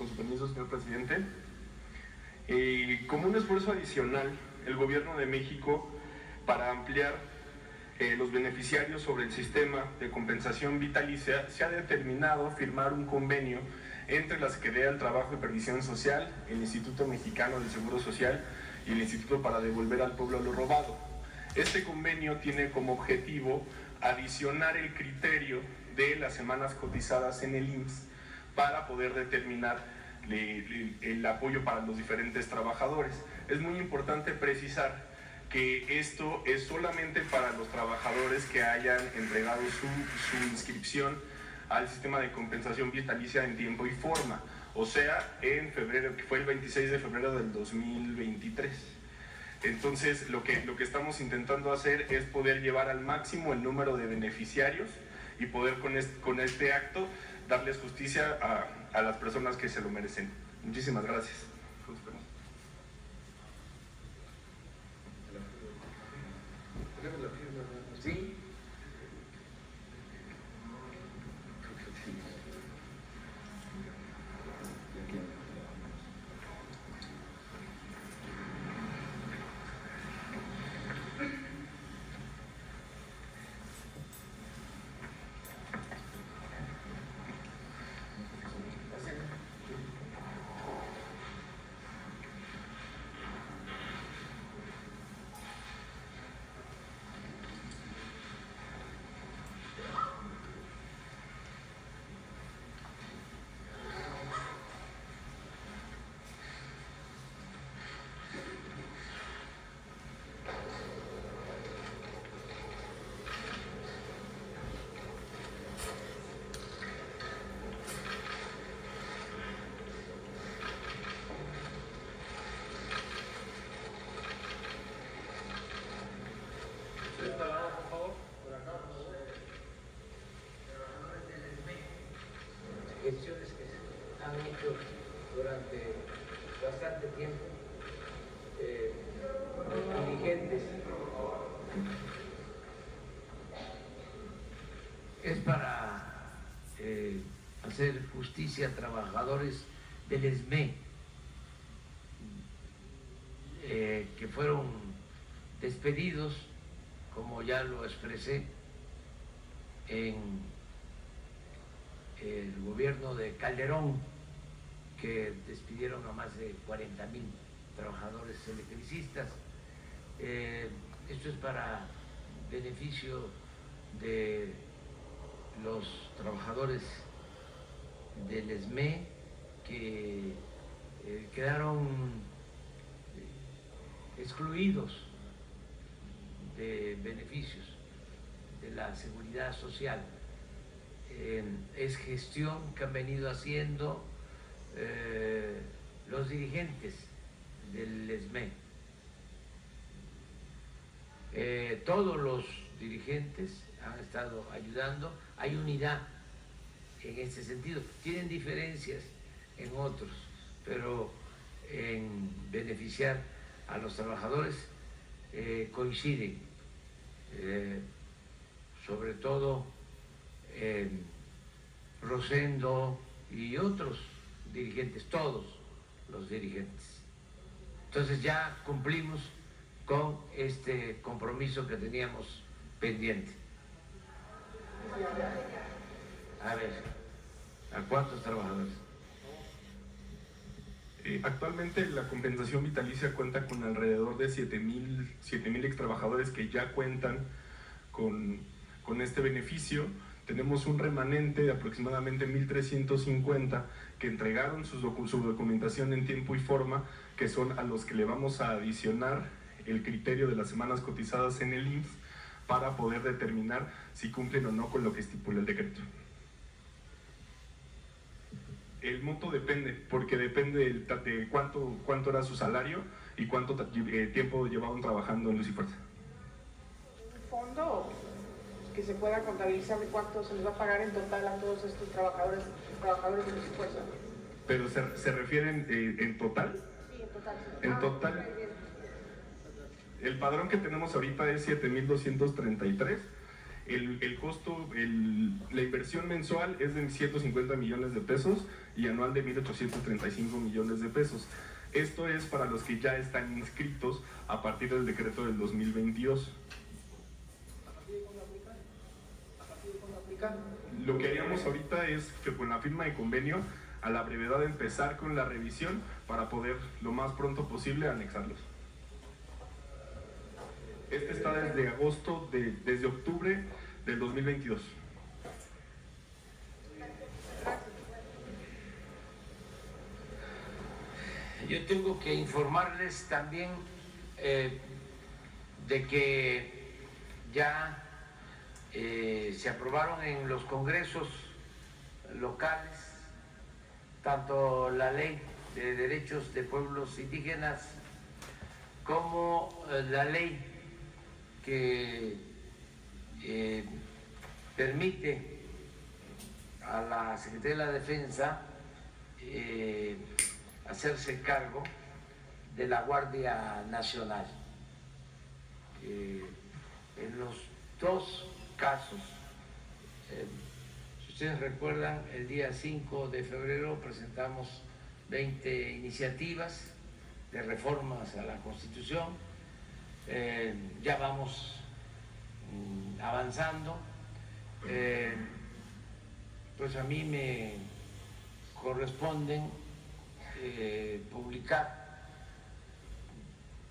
Con su permiso, señor presidente. Como un esfuerzo adicional, el Gobierno de México, para ampliar los beneficiarios sobre el sistema de compensación vitalicia, se ha determinado firmar un convenio entre la Secretaría del Trabajo y Previsión Social, el Instituto Mexicano del Seguro Social y el Instituto para Devolver al Pueblo lo Robado. Este convenio tiene como objetivo adicionar el criterio de las semanas cotizadas en el IMSS para poder determinar el apoyo para los diferentes trabajadores. Es muy importante precisar que esto es solamente para los trabajadores que hayan entregado su inscripción al sistema de compensación vitalicia en tiempo y forma, o sea, en febrero, que fue el 26 de febrero del 2023. Entonces, lo que estamos intentando hacer es poder llevar al máximo el número de beneficiarios y poder con este acto darles justicia a las personas que se lo merecen. Muchísimas gracias. ¿Sí? Gestiones que se han hecho durante bastante tiempo, dirigentes, es para hacer justicia a trabajadores del ESME que fueron despedidos, como ya lo expresé, en el gobierno de Calderón, que despidieron a más de 40,000 trabajadores electricistas. Esto es para beneficio de los trabajadores del ESME que quedaron excluidos de beneficios de la seguridad social. Es gestión que han venido haciendo los dirigentes del ESME. Todos los dirigentes han estado ayudando, hay unidad en ese sentido. Tienen diferencias en otros, pero en beneficiar a los trabajadores coinciden, sobre todo Rosendo y otros dirigentes, todos los dirigentes. Entonces ya cumplimos con este compromiso que teníamos pendiente. A ver, ¿a cuántos trabajadores? Actualmente la compensación vitalicia cuenta con alrededor de 7,000 extrabajadores que ya cuentan con este beneficio. Tenemos un remanente de aproximadamente 1,350 que entregaron su documentación en tiempo y forma, que son a los que le vamos a adicionar el criterio de las semanas cotizadas en el IMSS para poder determinar si cumplen o no con lo que estipula el decreto. El monto depende, porque depende de cuánto era su salario y cuánto tiempo llevaban trabajando en Luz y Fuerza. ¿Un fondo que se pueda contabilizar de cuánto se les va a pagar en total a todos estos trabajadores de Luz y Fuerza? ¿Pero se refieren en total? Sí, en total. En total. El padrón que tenemos ahorita es 7,233. El costo, la inversión mensual es de 150 millones de pesos y anual de 1.835 millones de pesos. Esto es para los que ya están inscritos a partir del decreto del 2022. ¿A partir de cuándo aplican? ¿A partir de cuándo aplican? Lo que haríamos ahorita es que con la firma de convenio, a la brevedad empezar con la revisión para poder lo más pronto posible anexarlos. Este está desde agosto, desde octubre del 2022. Yo tengo que informarles también de que ya se aprobaron en los congresos locales tanto la ley de derechos de pueblos indígenas como la ley que permite a la Secretaría de la Defensa hacerse cargo de la Guardia Nacional. En los dos casos, si ustedes recuerdan, el día 5 de febrero presentamos 20 iniciativas de reformas a la Constitución. Ya vamos avanzando. Pues a mí me corresponden publicar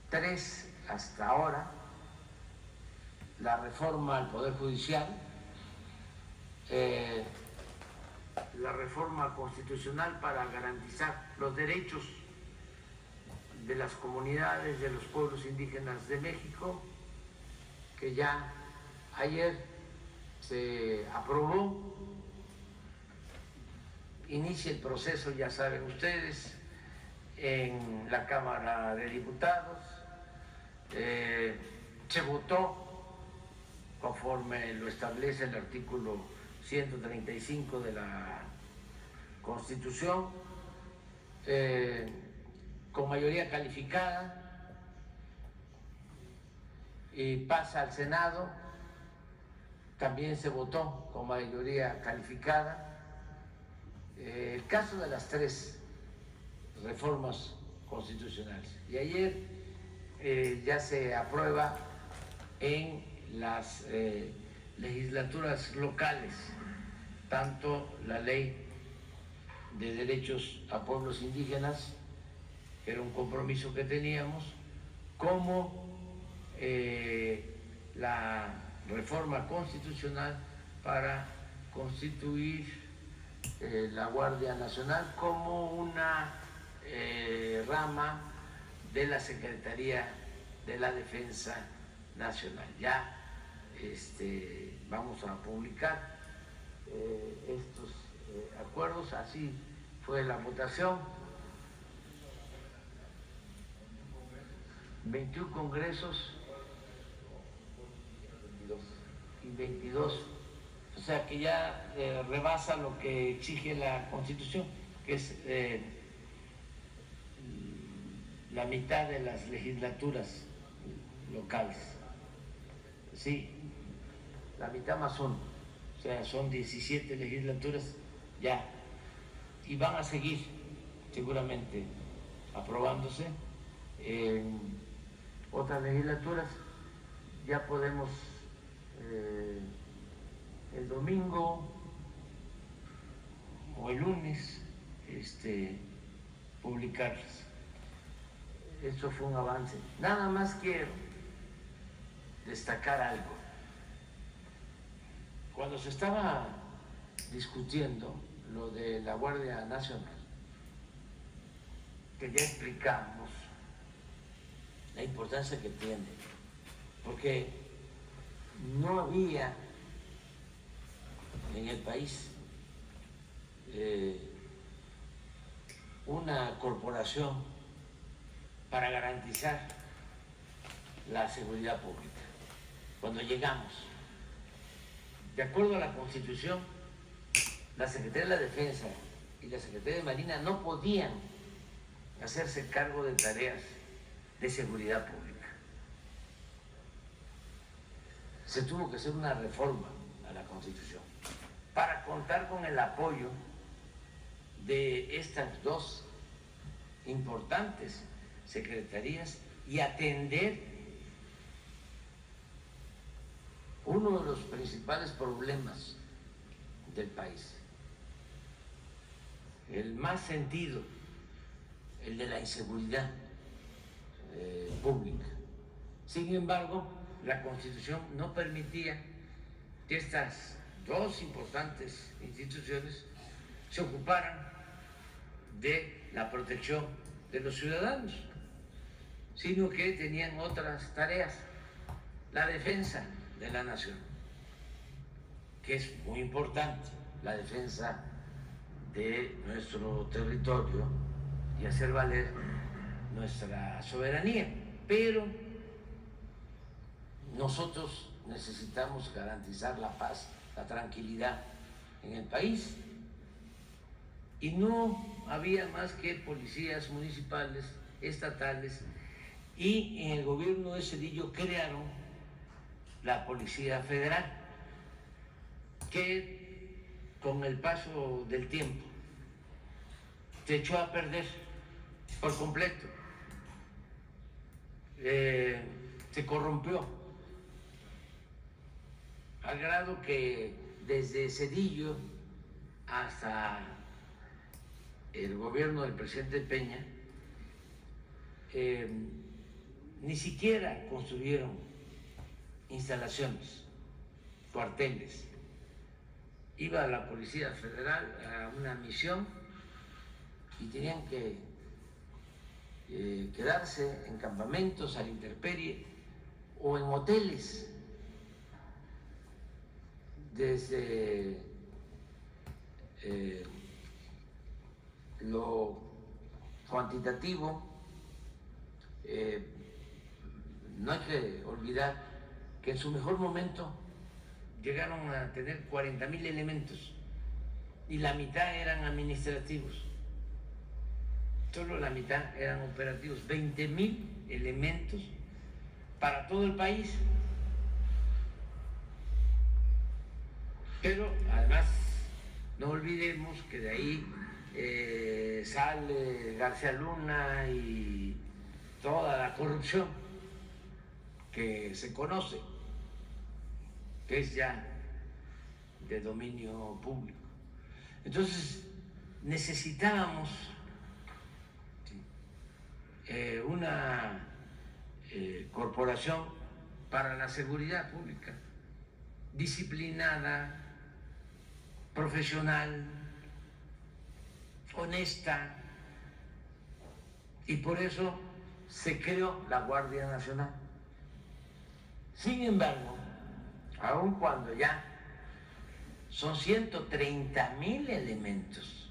3 hasta ahora: la reforma al Poder Judicial, la reforma constitucional para garantizar los derechos de las comunidades de los pueblos indígenas de México, que ya ayer se aprobó. Inicia el proceso, ya saben ustedes, en la Cámara de Diputados. Se votó conforme lo establece el artículo 135 de la Constitución, con mayoría calificada, y pasa al Senado. También se votó con mayoría calificada. El caso de las 3 reformas constitucionales. Y ayer ya se aprueba en las legislaturas locales tanto la ley de derechos a pueblos indígenas, que era un compromiso que teníamos, como la reforma constitucional para constituir la Guardia Nacional como una rama de la Secretaría de la Defensa Nacional. Ya vamos a publicar estos acuerdos. Así fue la votación. 21 congresos y 22. O sea que ya rebasa lo que exige la Constitución, que es la mitad de las legislaturas locales. Sí, la mitad más 1, o sea, son 17 legislaturas ya, y van a seguir seguramente aprobándose en otras legislaturas. Ya podemos el domingo o el lunes publicarlas. Eso fue un avance. Nada más quiero destacar algo. Cuando se estaba discutiendo lo de la Guardia Nacional, que ya explicamos la importancia que tiene, porque no había en el país una corporación para garantizar la seguridad pública. Cuando llegamos, de acuerdo a la Constitución, la Secretaría de la Defensa y la Secretaría de Marina no podían hacerse cargo de tareas de seguridad pública. se tuvo que hacer una reforma a la Constitución para contar con el apoyo de estas dos importantes secretarías y atender uno de los principales problemas del país, el más sentido, el de la inseguridad pública. Sin embargo, la Constitución no permitía que estas dos importantes instituciones se ocuparan de la protección de los ciudadanos, sino que tenían otras tareas, la defensa de la nación, que es muy importante, la defensa de nuestro territorio y hacer valer nuestra soberanía. Pero nosotros necesitamos garantizar la paz, la tranquilidad en el país. Y no había más que policías municipales, estatales, y en el gobierno de Zedillo crearon la Policía Federal, que con el paso del tiempo se echó a perder por completo, se corrompió, al grado que desde Zedillo hasta el gobierno del presidente Peña ni siquiera construyeron instalaciones, cuarteles. Iba la Policía Federal a una misión y tenían que quedarse en campamentos a la intemperie o en hoteles. Desde lo cuantitativo, no hay que olvidar que en su mejor momento llegaron a tener 40,000 elementos y la mitad eran administrativos, solo la mitad eran operativos, 20,000 elementos para todo el país. Pero además no olvidemos que de ahí sale García Luna y toda la corrupción que se conoce, que es ya de dominio público. Entonces necesitábamos una corporación para la seguridad pública, disciplinada, profesional, honesta, y por eso se creó la Guardia Nacional. Sin embargo, aun cuando ya son 130,000 elementos,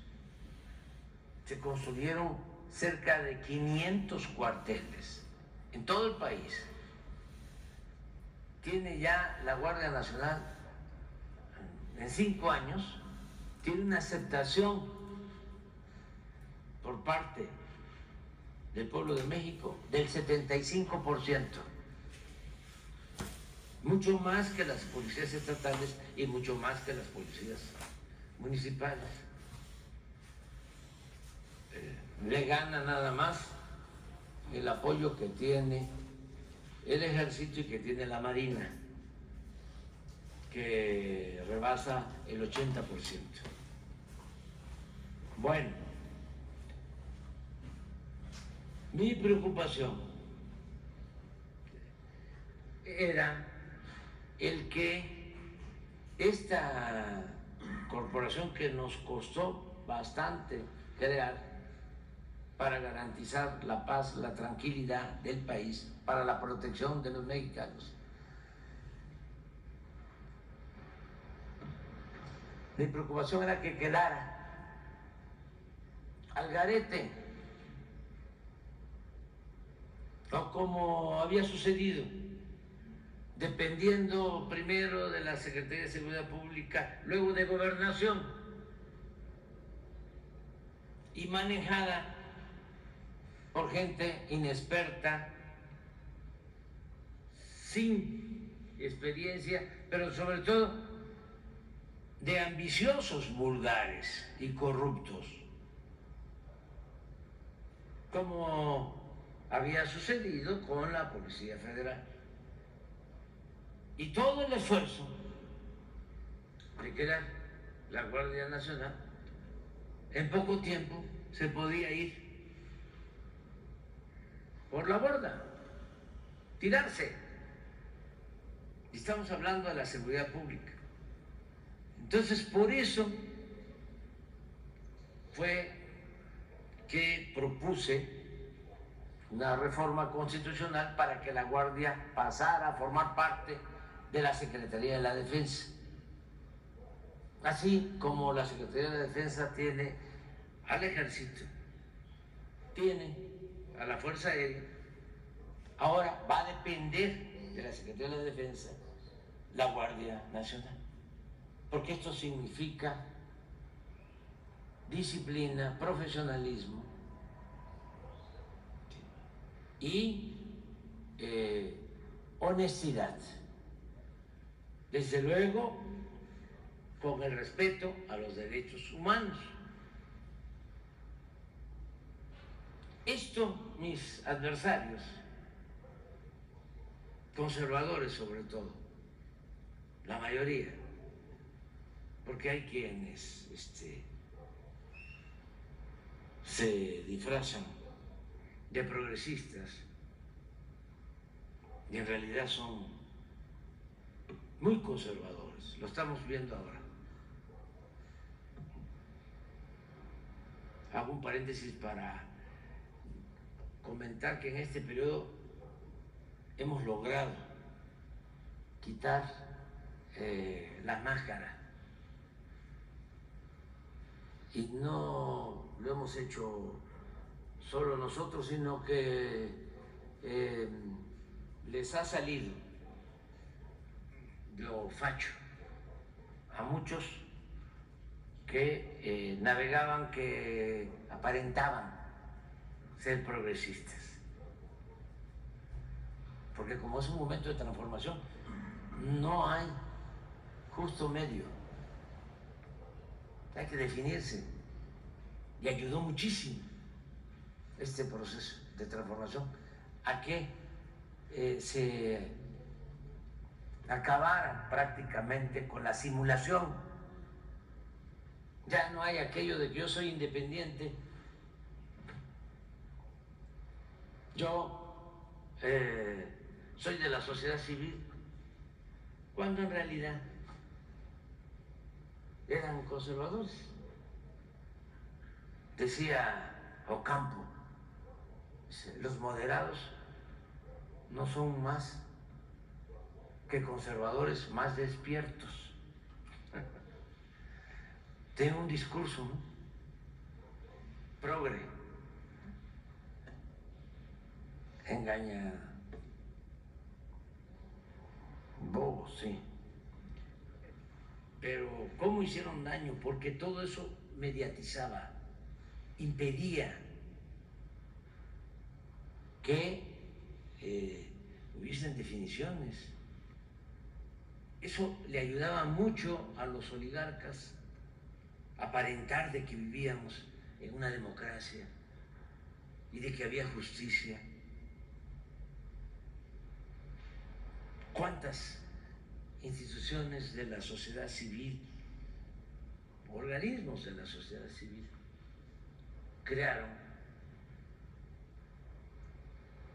se construyeron cerca de 500 cuarteles en todo el país. Tiene ya la Guardia Nacional, en 5 años, tiene una aceptación por parte del pueblo de México del 75%, mucho más que las policías estatales y mucho más que las policías municipales. Le gana nada más el apoyo que tiene el Ejército y que tiene la Marina, que rebasa el 80%. Bueno, mi preocupación era el que esta corporación, que nos costó bastante crear para garantizar la paz, la tranquilidad del país, para la protección de los mexicanos, mi preocupación era que quedara al garete, o como había sucedido, dependiendo primero de la Secretaría de Seguridad Pública, luego de Gobernación, y manejada por gente inexperta, sin experiencia, pero sobre todo de ambiciosos vulgares y corruptos, como había sucedido con la Policía Federal. Y todo el esfuerzo de crear la Guardia Nacional, en poco tiempo se podía ir por la borda, tirarse. Y estamos hablando de la seguridad pública. Entonces, por eso fue que propuse una reforma constitucional para que la Guardia pasara a formar parte de la Secretaría de la Defensa. Así como la Secretaría de la Defensa tiene al Ejército, tiene a la Fuerza Aérea, ahora va a depender de la Secretaría de la Defensa la Guardia Nacional. Porque esto significa disciplina, profesionalismo y honestidad. Desde luego, con el respeto a los derechos humanos. Esto, mis adversarios, conservadores sobre todo, la mayoría, porque hay quienes se disfrazan de progresistas y en realidad son muy conservadores, lo estamos viendo ahora. Hago un paréntesis para comentar que en este periodo hemos logrado quitar la máscara. Y no lo hemos hecho solo nosotros, sino que les ha salido lo facho a muchos que navegaban, que aparentaban ser progresistas. Porque como es un momento de transformación, no hay justo medio. Hay que definirse. Y ayudó muchísimo este proceso de transformación a que se acabara prácticamente con la simulación. Ya no hay aquello de que yo soy independiente, yo soy de la sociedad civil, cuando en realidad eran conservadores. Decía Ocampo, los moderados no son más que conservadores más despiertos. Tiene un discurso, ¿no?, progre, engaña bobos, sí. Pero ¿cómo hicieron daño? Porque todo eso mediatizaba, impedía que hubiesen definiciones. Eso le ayudaba mucho a los oligarcas a aparentar de que vivíamos en una democracia y de que había justicia. ¿Cuántas instituciones de la sociedad civil, organismos de la sociedad civil, crearon?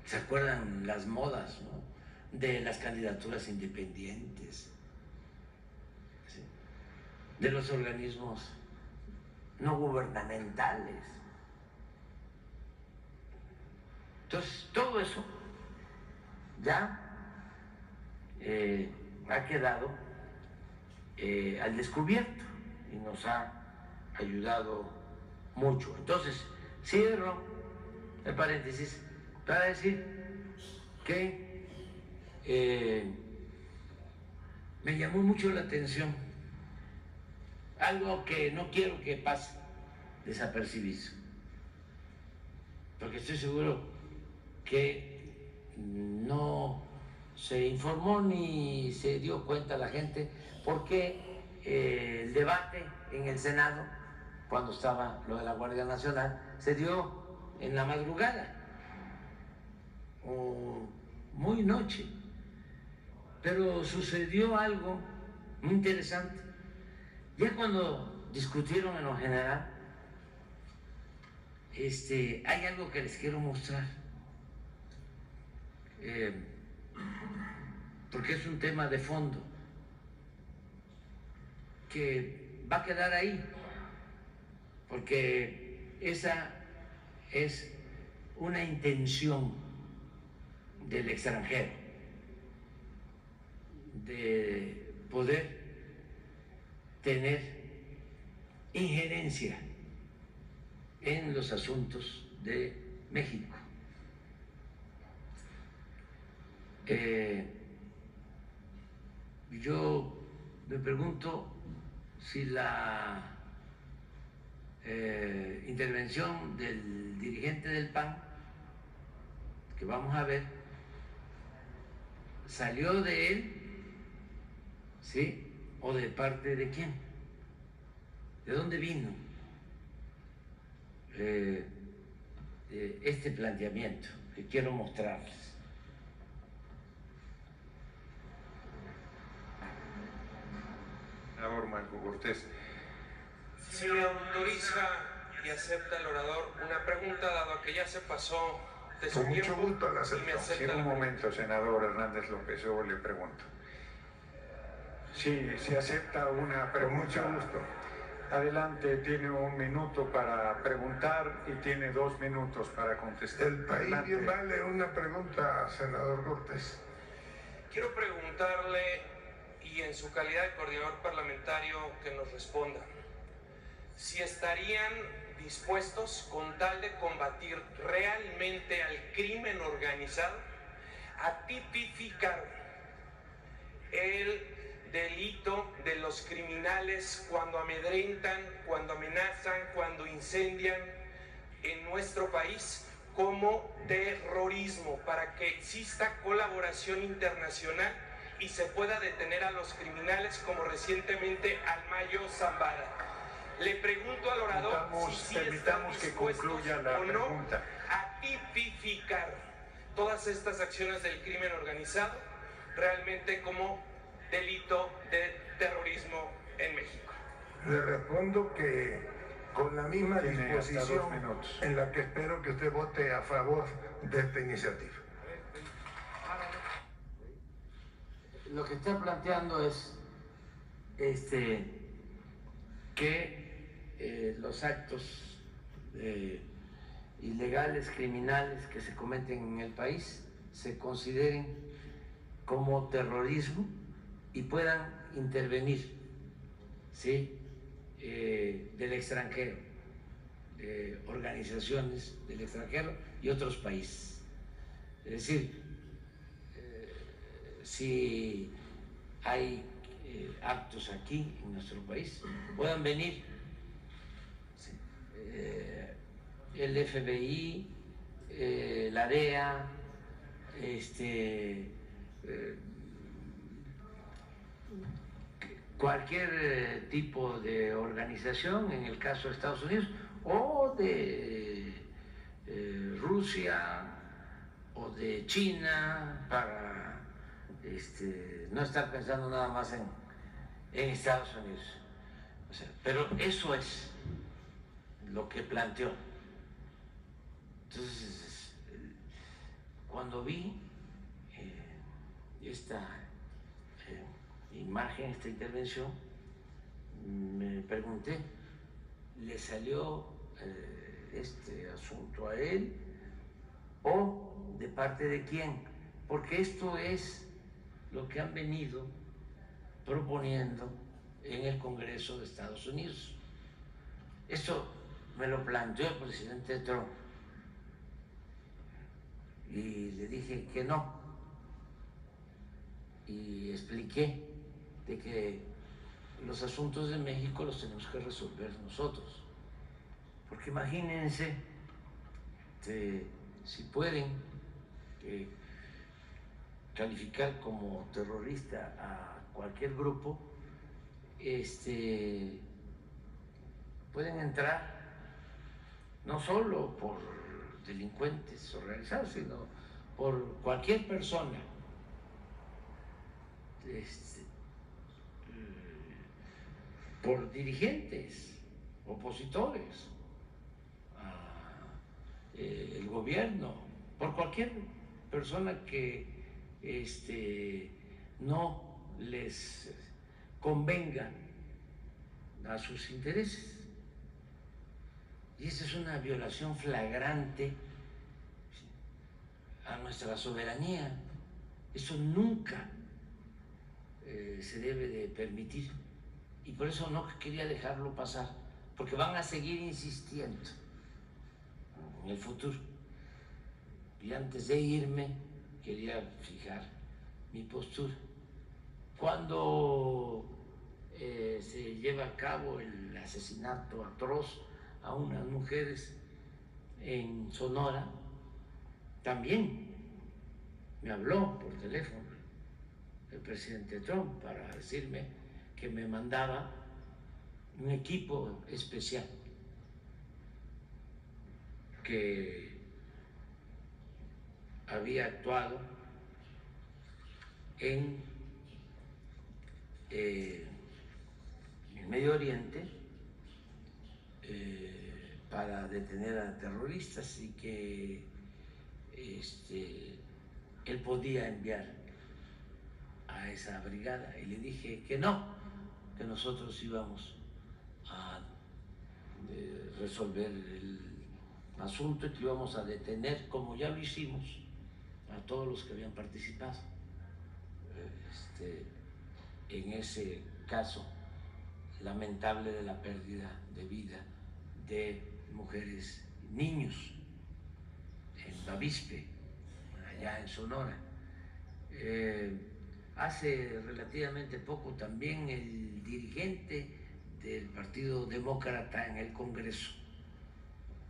¿Se acuerdan las modas, ¿no?, de las candidaturas independientes, ¿sí?, de los organismos no gubernamentales? Entonces, todo eso ya ha quedado al descubierto y nos ha ayudado mucho. Entonces, cierro el paréntesis para decir que me llamó mucho la atención algo que no quiero que pase desapercibido, porque estoy seguro que no se informó ni se dio cuenta la gente, porque el debate en el Senado, cuando estaba lo de la Guardia Nacional, se dio en la madrugada o muy noche, pero sucedió algo muy interesante. Ya cuando discutieron en lo general, hay algo que les quiero mostrar, porque es un tema de fondo que va a quedar ahí, porque esa es una intención del extranjero de poder tener injerencia en los asuntos de México. Yo me pregunto si la intervención del dirigente del PAN, que vamos a ver, salió de él, ¿sí? ¿O de parte de quién? ¿De dónde vino este planteamiento que quiero mostrarles? Senador Marco Cortés. Si me autoriza y acepta el orador una pregunta, dado que ya se pasó de su Con mucho tiempo, gusto la y me acepto. acepta Sí, la un pregunta. momento, senador Hernández López, yo le pregunto. Sí, si acepta una pregunta. Con mucho gusto. Adelante, tiene 1 minuto para preguntar y tiene 2 minutos para contestar. El país Adelante. bien vale una pregunta, senador Cortés. Quiero preguntarle, y en su calidad de coordinador parlamentario, que nos responda, si estarían dispuestos, con tal de combatir realmente al crimen organizado, a tipificar el delito de los criminales cuando amedrentan, cuando amenazan, cuando incendian en nuestro país, como terrorismo, para que exista colaboración internacional y se pueda detener a los criminales, como recientemente al Mayo Zambada. Le pregunto al orador si Permitamos están que concluya dispuestos la o no pregunta. a tipificar todas estas acciones del crimen organizado realmente como delito de terrorismo en México. Le respondo que con la misma Tiene hasta 2 disposición minutos. en la que espero que usted vote a favor de esta iniciativa. Lo que está planteando es que los actos ilegales, criminales que se cometen en el país se consideren como terrorismo y puedan intervenir, ¿sí? Del extranjero, organizaciones del extranjero y otros países. Es decir, si hay actos aquí en nuestro país, puedan venir el FBI, la DEA, cualquier tipo de organización, en el caso de Estados Unidos, o de Rusia o de China, para no estar pensando nada más en Estados Unidos. O sea, pero eso es lo que planteó. Entonces, cuando vi esta imagen, esta intervención, me pregunté, ¿le salió este asunto a él o de parte de quién? Porque esto es lo que han venido proponiendo en el Congreso de Estados Unidos. Esto me lo planteó el presidente Trump y le dije que no, y expliqué de que los asuntos de México los tenemos que resolver nosotros, porque imagínense si pueden calificar como terrorista a cualquier grupo, pueden entrar no solo por delincuentes organizados, sino por cualquier persona por dirigentes, opositores, el gobierno, por cualquier persona que no les convenga a sus intereses. Y esa es una violación flagrante a nuestra soberanía. Eso nunca se debe de permitir. Y por eso no quería dejarlo pasar, porque van a seguir insistiendo en el futuro. Y antes de irme, quería fijar mi postura. Cuando se lleva a cabo el asesinato atroz a unas mujeres en Sonora, también me habló por teléfono el presidente Trump para decirme que me mandaba un equipo especial que había actuado en el Medio Oriente para detener a terroristas y que él podía enviar a esa brigada. Y le dije que no, que nosotros íbamos a resolver el asunto y que íbamos a detener, como ya lo hicimos, a todos los que habían participado en ese caso lamentable de la pérdida de vida de mujeres y niños en Bavispe, allá en Sonora. Hace relativamente poco también el dirigente del Partido Demócrata en el Congreso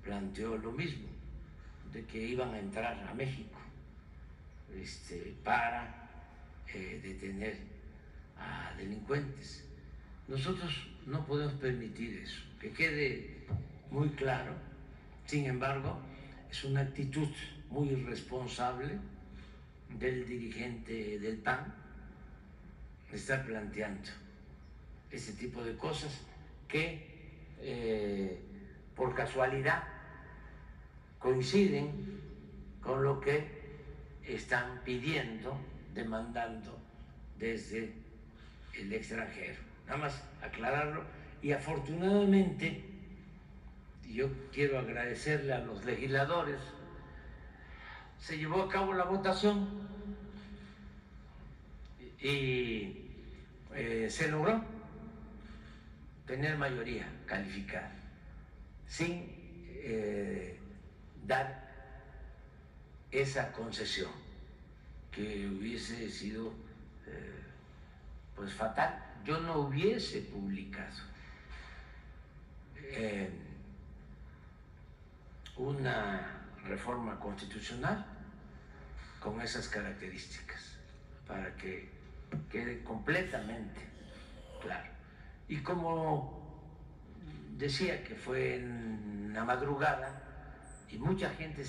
planteó lo mismo, de que iban a entrar a México para detener a delincuentes. Nosotros no podemos permitir eso, que quede muy claro. Sin embargo, es una actitud muy irresponsable del dirigente del PAN estar planteando ese tipo de cosas que por casualidad coinciden con lo que están pidiendo, demandando desde el extranjero. Nada más aclararlo. Y afortunadamente, yo quiero agradecerle a los legisladores, se llevó a cabo la votación y se logró tener mayoría calificada sin dar esa concesión que hubiese sido pues fatal. Yo no hubiese publicado una reforma constitucional con esas características, para que quede completamente claro. Y como decía que fue en la madrugada y mucha gente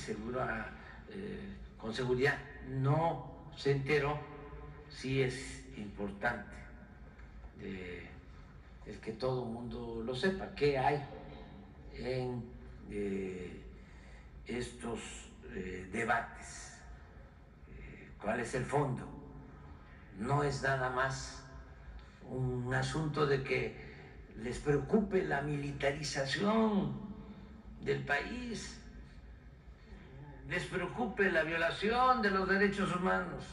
con seguridad no se enteró, sí es importante el que todo el mundo lo sepa, qué hay en estos debates, cuál es el fondo. No es nada más un asunto de que les preocupe la militarización del país, les preocupe la violación de los derechos humanos.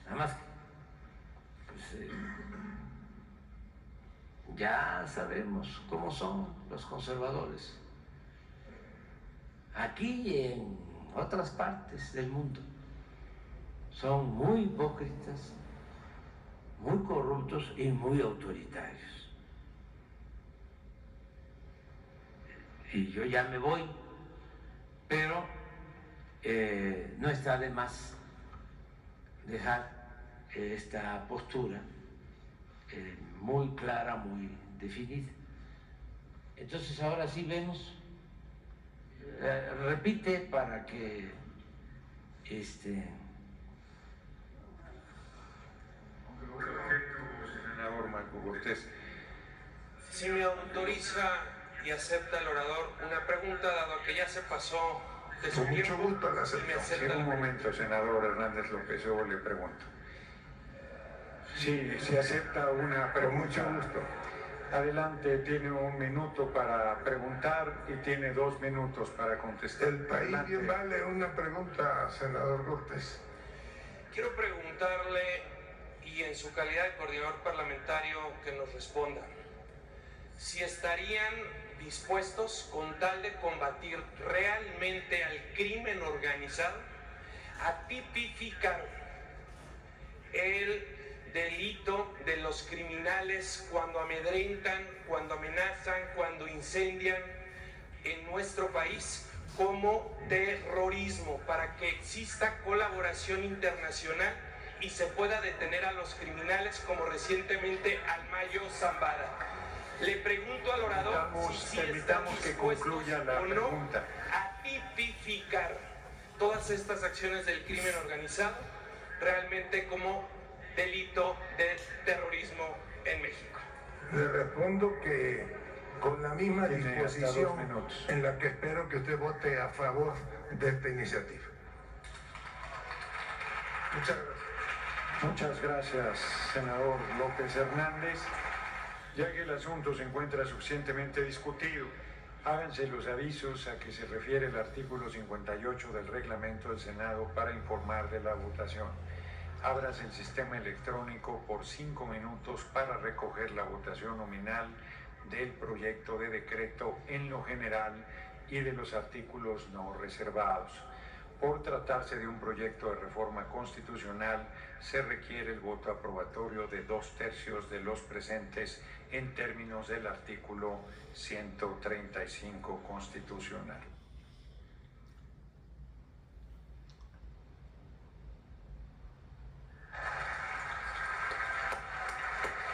Nada más, pues, ya sabemos cómo son los conservadores, aquí y en otras partes del mundo. Son muy hipócritas, muy corruptos y muy autoritarios. Y yo ya me voy, pero no está de más dejar esta postura muy clara, muy definida. Entonces ahora sí vemos, repite para que senador Marco Cortés. Si me autoriza y acepta el orador una pregunta, dado que ya se pasó de su Con mucho tiempo, gusto la si me acepto. acepta En la un pregunta. momento, senador Hernández López, yo le pregunto. Sí, si acepta una Con mucho pregunta. gusto. Adelante, tiene 1 minuto para preguntar y tiene 2 minutos para contestar. El país Adelante. bien vale una pregunta, senador Cortés. Quiero preguntarle, y en su calidad de coordinador parlamentario, que nos responda, si estarían dispuestos, con tal de combatir realmente al crimen organizado, a tipificar el delito de los criminales cuando amedrentan, cuando amenazan, cuando incendian en nuestro país como terrorismo, para que exista colaboración internacional y se pueda detener a los criminales, como recientemente al Mayo Zambada. Le pregunto al orador si Permitamos están que dispuestos concluya la o no pregunta. a tipificar todas estas acciones del crimen organizado realmente como delito de terrorismo en México. Le respondo que con la misma Tiene hasta 2 disposición minutos. en la que espero que usted vote a favor de esta iniciativa. Muchas gracias. Muchas gracias, senador López Hernández. Ya que el asunto se encuentra suficientemente discutido, háganse los avisos a que se refiere el artículo 58 del reglamento del Senado para informar de la votación. Ábrase el sistema electrónico por 5 minutos para recoger la votación nominal del proyecto de decreto en lo general y de los artículos no reservados. Por tratarse de un proyecto de reforma constitucional, se requiere el voto aprobatorio de 2/3 de los presentes en términos del artículo 135 constitucional.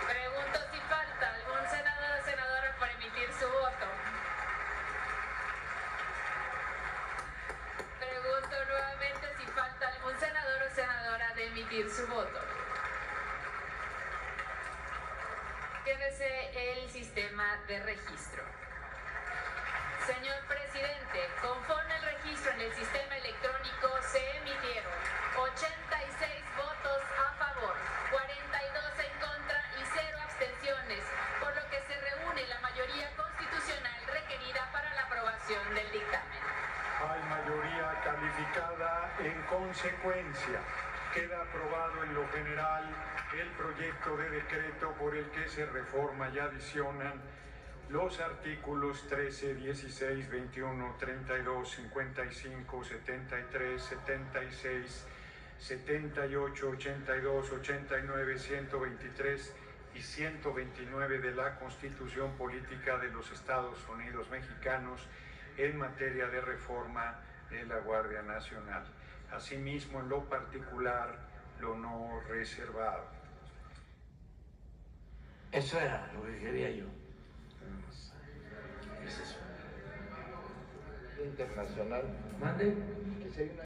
Pregunto si falta algún senador o senadora para emitir su voto. Pregunto nuevamente si falta algún senador o senadora de emitir su voto. Quédese el sistema de registro. Señor presidente, conforme el registro en el sistema electrónico se emitieron 86 votos a favor, 42 en contra y 0 abstenciones, por lo que se reúne la mayoría constitucional requerida para la aprobación del dictamen. Hay mayoría calificada. En consecuencia, queda aprobado en lo general el proyecto de decreto por el que se reforma y adicionan los artículos 13, 16, 21, 32, 55, 73, 76, 78, 82, 89, 123 y 129 de la Constitución Política de los Estados Unidos Mexicanos en materia de reforma de la Guardia Nacional. Asimismo, en lo particular, lo no reservado. Eso era lo que quería yo. Es eso. Internacional. Mande. Que si hay una